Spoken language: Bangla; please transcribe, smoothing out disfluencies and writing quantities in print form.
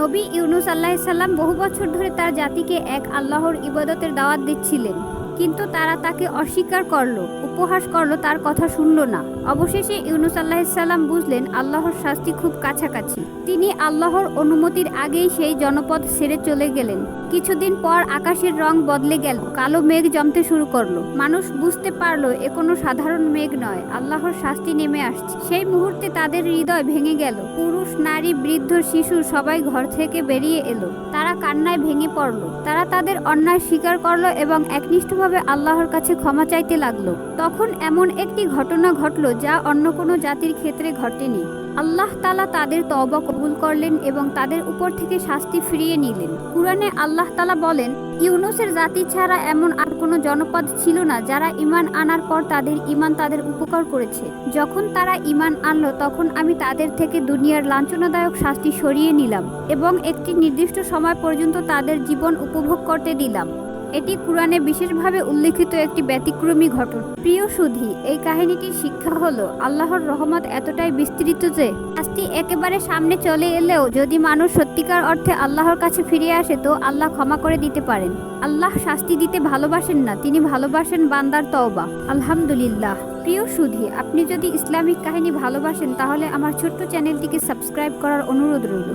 নবী ইউনুস আলাইহিস সালাম বহু বছর ধরে তার জাতিকে এক আল্লাহর ইবাদতের দাওয়াত দিচ্ছিলেন, কিন্তু তারা তাকে অস্বীকার করলো, উপহাস করলো, তার কথা শুনল না। অবশেষে ইউনুস আলাইহিস সালাম বুঝলেন আল্লাহর শাস্তি খুব কাছাকাছি। তিনি আল্লাহর অনুমতির আগেই সেই জনপদ ছেড়ে চলে গেলেন। কিছুদিন পর আকাশের রং বদলে গেল, কালো মেঘ জমতে শুরু করলো। মানুষ বুঝতে পারলো এ কোনো সাধারণ মেঘ নয়, আল্লাহর শাস্তি নেমে আসছে। সেই মুহূর্তে তাদের হৃদয় ভেঙে গেল। পুরুষ, নারী, বৃদ্ধ, শিশু সবাই ঘর থেকে বেরিয়ে এলো। তারা কান্নায় ভেঙে পড়লো। তারা তাদের অন্যায় স্বীকার করলো এবং একনিষ্ঠভাবে আল্লাহর কাছে ক্ষমা চাইতে লাগলো। তখন এমন একটি ঘটনা ঘটলো যা অন্য কোনো জাতির ক্ষেত্রে ঘটেনি। আল্লাহ তাআলা তাদের তওবা কবুল করলেন এবং তাদের উপর থেকে শাস্তি ফিরিয়ে নিলেন। কুরআনে আল্লাহ তাআলা বলেন, ইউনুসের জাতি ছাড়া এমন আর কোনো জনপদ ছিল না যারা ঈমান আনার পর তাদের ঈমান তাদের উপকার করেছে। যখন তারা ঈমান আনলো তখন আমি তাদের থেকে দুনিয়ার লাঞ্ছনাদায়ক শাস্তি সরিয়ে নিলাম এবং একটি নির্দিষ্ট সময় পর্যন্ত তাদের জীবন উপভোগ করতে দিলাম। এটি কুরআনে বিশেষভাবে উল্লেখিত একটি ব্যতিক্রমী ঘটনা। প্রিয় সুধী, এই কাহিনীটির শিক্ষা হলো আল্লাহর রহমত এতটাই বিস্তৃত যে শাস্তি একেবারে সামনে চলে এলেও যদি মানুষ সত্যিকার অর্থে আল্লাহর কাছে ফিরে আসে তো আল্লাহ ক্ষমা করে দিতে পারেন। আল্লাহ শাস্তি দিতে ভালোবাসেন না, তিনি ভালোবাসেন বান্দার তওবা। আলহামদুলিল্লাহ। প্রিয় সুধী, আপনি যদি ইসলামিক কাহিনী ভালোবাসেন তাহলে আমার ছোট্ট চ্যানেলটিকে সাবস্ক্রাইব করার অনুরোধ রইল।